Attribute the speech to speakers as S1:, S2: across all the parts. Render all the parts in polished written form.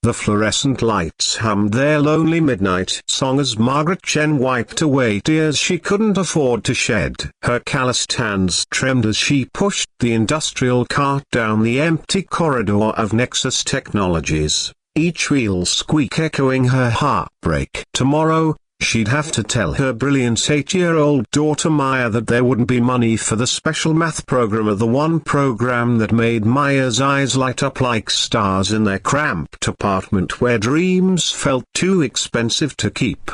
S1: The fluorescent lights hummed their lonely midnight song as Margaret Chen wiped away tears she couldn't afford to shed. Her calloused hands trembled as she pushed the industrial cart down the empty corridor of Nexus Technologies, each wheel squeak echoing her heartbreak. Tomorrow, she'd have to tell her brilliant 8-year-old daughter Maya that there wouldn't be money for the special math program, or the one program that made Maya's eyes light up like stars in their cramped apartment where dreams felt too expensive to keep.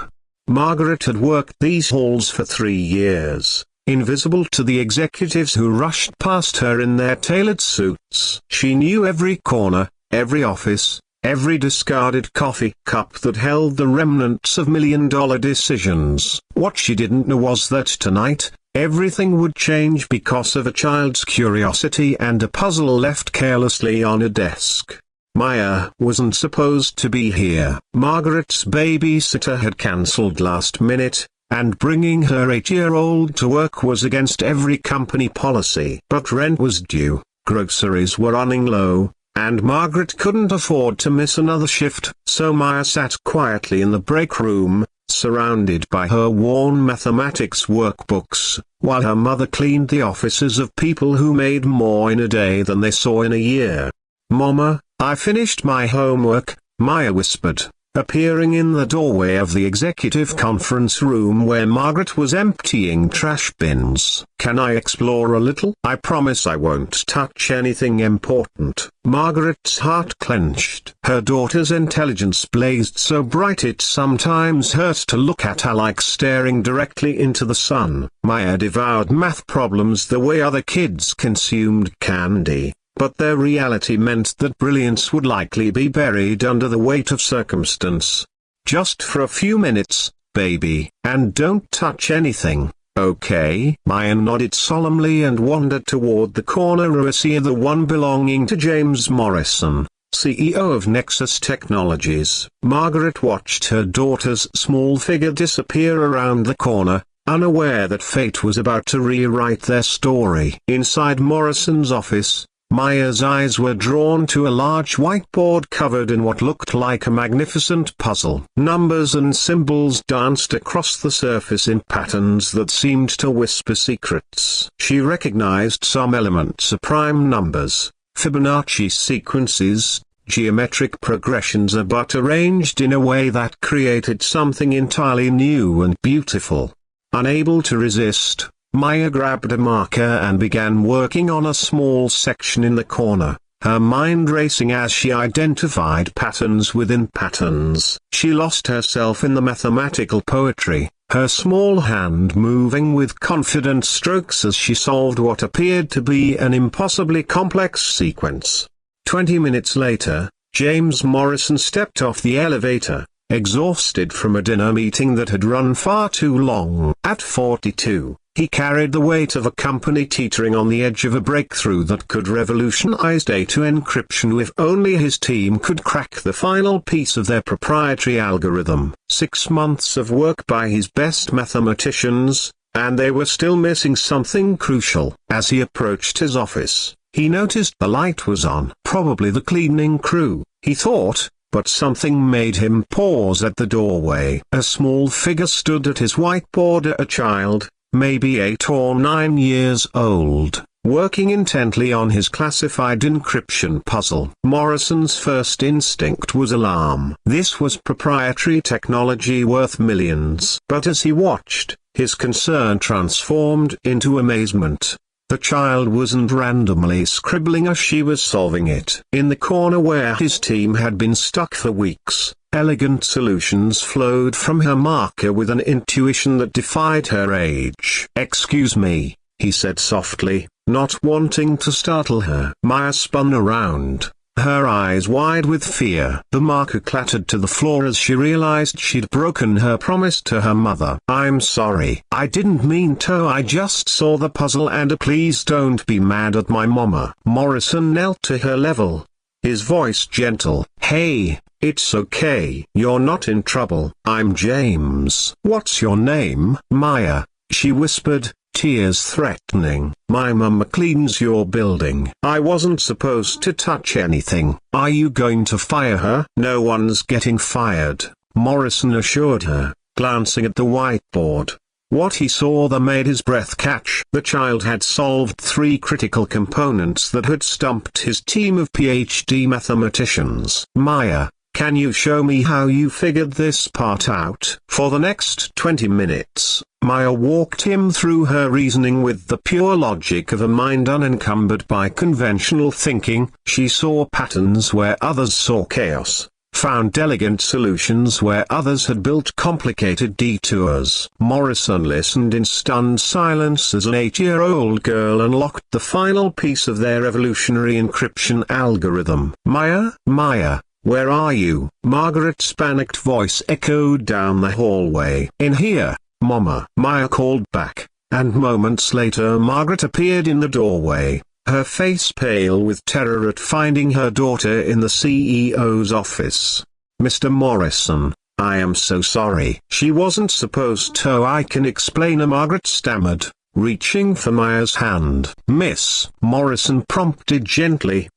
S1: Margaret had worked these halls for 3 years, invisible to the executives who rushed past her in their tailored suits. She knew every corner, every office, every discarded coffee cup that held the remnants of million-dollar decisions. What she didn't know was that tonight, everything would change because of a child's curiosity and a puzzle left carelessly on a desk. Maya wasn't supposed to be here. Margaret's babysitter had cancelled last minute, and bringing her 8-year-old to work was against every company policy. But rent was due, groceries were running low, and Margaret couldn't afford to miss another shift. So Maya sat quietly in the break room, surrounded by her worn mathematics workbooks, while her mother cleaned the offices of people who made more in a day than they saw in a year. "Mama, I finished my homework," Maya whispered, appearing in the doorway of the executive conference room where Margaret was emptying trash bins. "Can I explore a little? I promise I won't touch anything important." Margaret's heart clenched. Her daughter's intelligence blazed so bright it sometimes hurt to look at her, like staring directly into the sun. Maya devoured math problems the way other kids consumed candy. But their reality meant that brilliance would likely be buried under the weight of circumstance. "Just for a few minutes, baby, and don't touch anything, okay?" Maya nodded solemnly and wandered toward the corner receiver, the one belonging to James Morrison, CEO of Nexus Technologies. Margaret watched her daughter's small figure disappear around the corner, unaware that fate was about to rewrite their story. Inside Morrison's office, Maya's eyes were drawn to a large whiteboard covered in what looked like a magnificent puzzle. Numbers and symbols danced across the surface in patterns that seemed to whisper secrets. She recognized some elements of prime numbers, Fibonacci sequences, geometric progressions, but arranged in a way that created something entirely new and beautiful. Unable to resist, Maya grabbed a marker and began working on a small section in the corner, her mind racing as she identified patterns within patterns. She lost herself in the mathematical poetry, her small hand moving with confident strokes as she solved what appeared to be an impossibly complex sequence. 20 minutes later, James Morrison stepped off the elevator, exhausted from a dinner meeting that had run far too long. At 42, he carried the weight of a company teetering on the edge of a breakthrough that could revolutionize data encryption if only his team could crack the final piece of their proprietary algorithm. 6 months of work by his best mathematicians, and they were still missing something crucial. As he approached his office, he noticed the light was on. Probably the cleaning crew, he thought, but something made him pause at the doorway. A small figure stood at his whiteboard, a child, maybe 8 or 9 years old, working intently on his classified encryption puzzle. Morrison's first instinct was alarm. This was proprietary technology worth millions. But as he watched, his concern transformed into amazement. The child wasn't randomly scribbling as she was solving it. In the corner where his team had been stuck for weeks, elegant solutions flowed from her marker with an intuition that defied her age. "Excuse me," he said softly, not wanting to startle her. Maya spun around, her eyes wide with fear. The marker clattered to the floor as she realized she'd broken her promise to her mother. "I'm sorry. I didn't mean to. I just saw the puzzle and please don't be mad at my mama." Morrison knelt to her level, his voice gentle. "Hey, it's okay. You're not in trouble. I'm James." "What's your name?" "Maya," she whispered, tears threatening. My mama cleans your building. I wasn't supposed to touch anything. Are you going to fire her? No one's getting fired, Morrison assured her, glancing at the whiteboard. What he saw there made his breath catch. The child had solved 3 critical components that had stumped his team of PhD mathematicians. Maya, can you show me how you figured this part out? For the next 20 minutes, Maya walked him through her reasoning with the pure logic of a mind unencumbered by conventional thinking. She saw patterns where others saw chaos, found elegant solutions where others had built complicated detours. Morrison listened in stunned silence as an 8-year-old girl unlocked the final piece of their evolutionary encryption algorithm. Maya, Maya, where are you? Margaret's panicked voice echoed down the hallway. In here, Mama, Maya called back, and moments later Margaret appeared in the doorway, her face pale with terror at finding her daughter in the CEO's office. Mr. Morrison, I am so sorry. She wasn't supposed to. I can explain, Margaret stammered, reaching for Maya's hand. Miss Morrison prompted gently.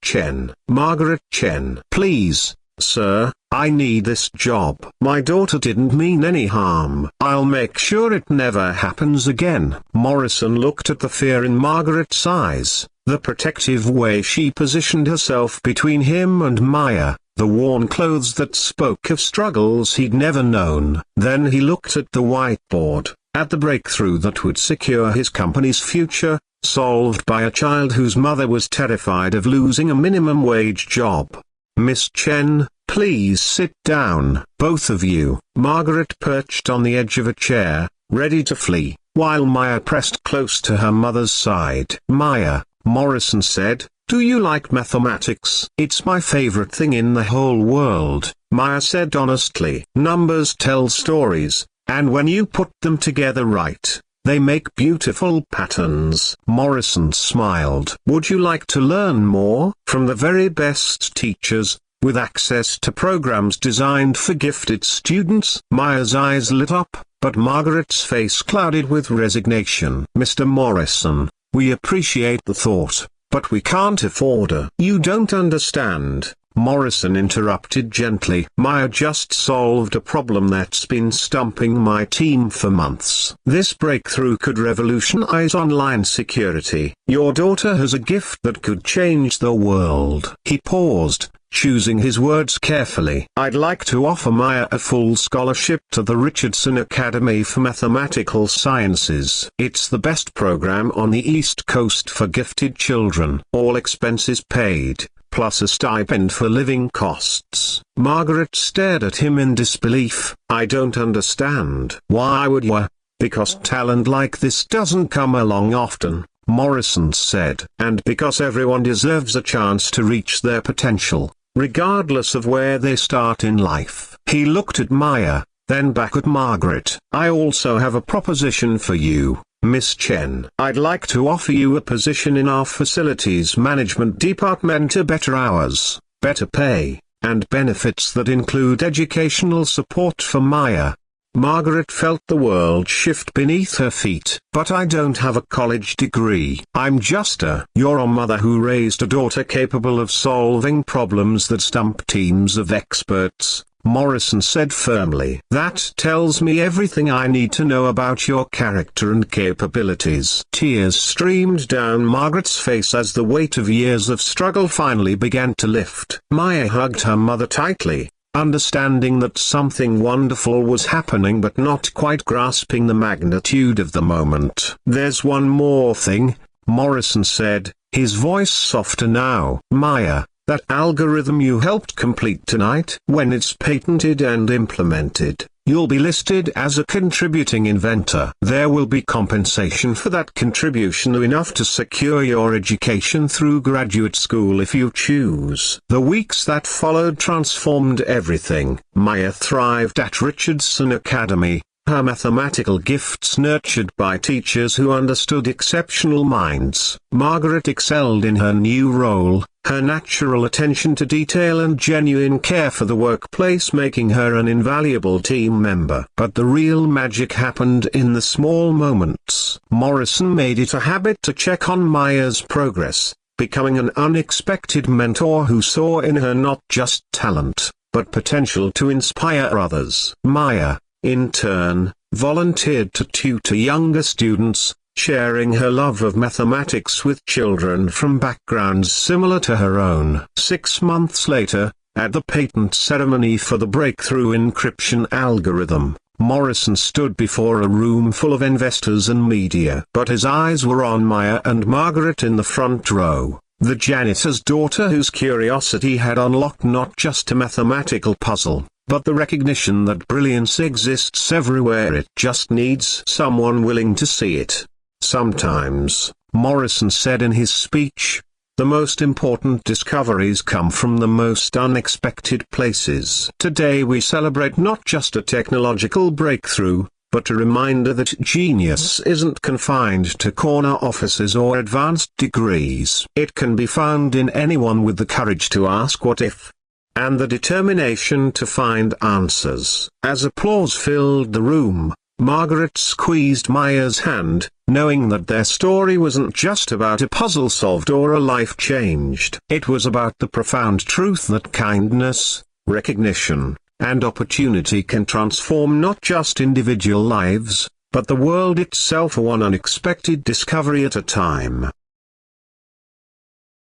S1: Margaret Chen. Please, sir, I need this job. My daughter didn't mean any harm. I'll make sure it never happens again. Morrison looked at the fear in Margaret's eyes, the protective way she positioned herself between him and Maya, the worn clothes that spoke of struggles he'd never known. Then he looked at the whiteboard, at the breakthrough that would secure his company's future, solved by a child whose mother was terrified of losing a minimum wage job. Miss Chen, please sit down. Both of you. Margaret perched on the edge of a chair, ready to flee, while Maya pressed close to her mother's side. Maya, Morrison said, do you like mathematics? It's my favorite thing in the whole world, Maya said honestly. Numbers tell stories, and when you put them together right, they make beautiful patterns. Morrison smiled. Would you like to learn more from the very best teachers, with access to programs designed for gifted students? Maya's eyes lit up, but Margaret's face clouded with resignation. Mr. Morrison, we appreciate the thought, but we can't afford a. You don't understand, Morrison interrupted gently. Maya just solved a problem that's been stumping my team for months. This breakthrough could revolutionize online security. Your daughter has a gift that could change the world. He paused, choosing his words carefully. I'd like to offer Maya a full scholarship to the Richardson Academy for Mathematical Sciences. It's the best program on the East Coast for gifted children. All expenses paid, plus a stipend for living costs. Margaret stared at him in disbelief. I don't understand. Why would you? Because talent like this doesn't come along often, Morrison said. And because everyone deserves a chance to reach their potential, regardless of where they start in life. He looked at Maya, then back at Margaret. I also have a proposition for you, Miss Chen. I'd like to offer you a position in our facilities management department. Better hours, better pay, and benefits that include educational support for Maya. Margaret felt the world shift beneath her feet. But I don't have a college degree. I'm just your mother who raised a daughter capable of solving problems that stump teams of experts, Morrison said firmly. That tells me everything I need to know about your character and capabilities. Tears streamed down Margaret's face as the weight of years of struggle finally began to lift. Maya hugged her mother tightly, understanding that something wonderful was happening but not quite grasping the magnitude of the moment. There's one more thing, Morrison said, his voice softer now. Maya, that algorithm you helped complete tonight, when it's patented and implemented, you'll be listed as a contributing inventor. There will be compensation for that contribution, enough to secure your education through graduate school if you choose. The weeks that followed transformed everything. Maya thrived at Richardson Academy, her mathematical gifts nurtured by teachers who understood exceptional minds. Margaret excelled in her new role, her natural attention to detail and genuine care for the workplace making her an invaluable team member. But the real magic happened in the small moments. Morrison made it a habit to check on Maya's progress, becoming an unexpected mentor who saw in her not just talent, but potential to inspire others. Maya, in turn, volunteered to tutor younger students, sharing her love of mathematics with children from backgrounds similar to her own. 6 months later, at the patent ceremony for the breakthrough encryption algorithm, Morrison stood before a room full of investors and media. But his eyes were on Maya and Margaret in the front row, the janitor's daughter whose curiosity had unlocked not just a mathematical puzzle, but the recognition that brilliance exists everywhere. It just needs someone willing to see it. Sometimes, Morrison said in his speech, the most important discoveries come from the most unexpected places. Today we celebrate not just a technological breakthrough, but a reminder that genius isn't confined to corner offices or advanced degrees. It can be found in anyone with the courage to ask what if, and the determination to find answers. As applause filled the room, Margaret squeezed Maya's hand, knowing that their story wasn't just about a puzzle solved or a life changed. It was about the profound truth that kindness, recognition, and opportunity can transform not just individual lives, but the world itself, one unexpected discovery at a time.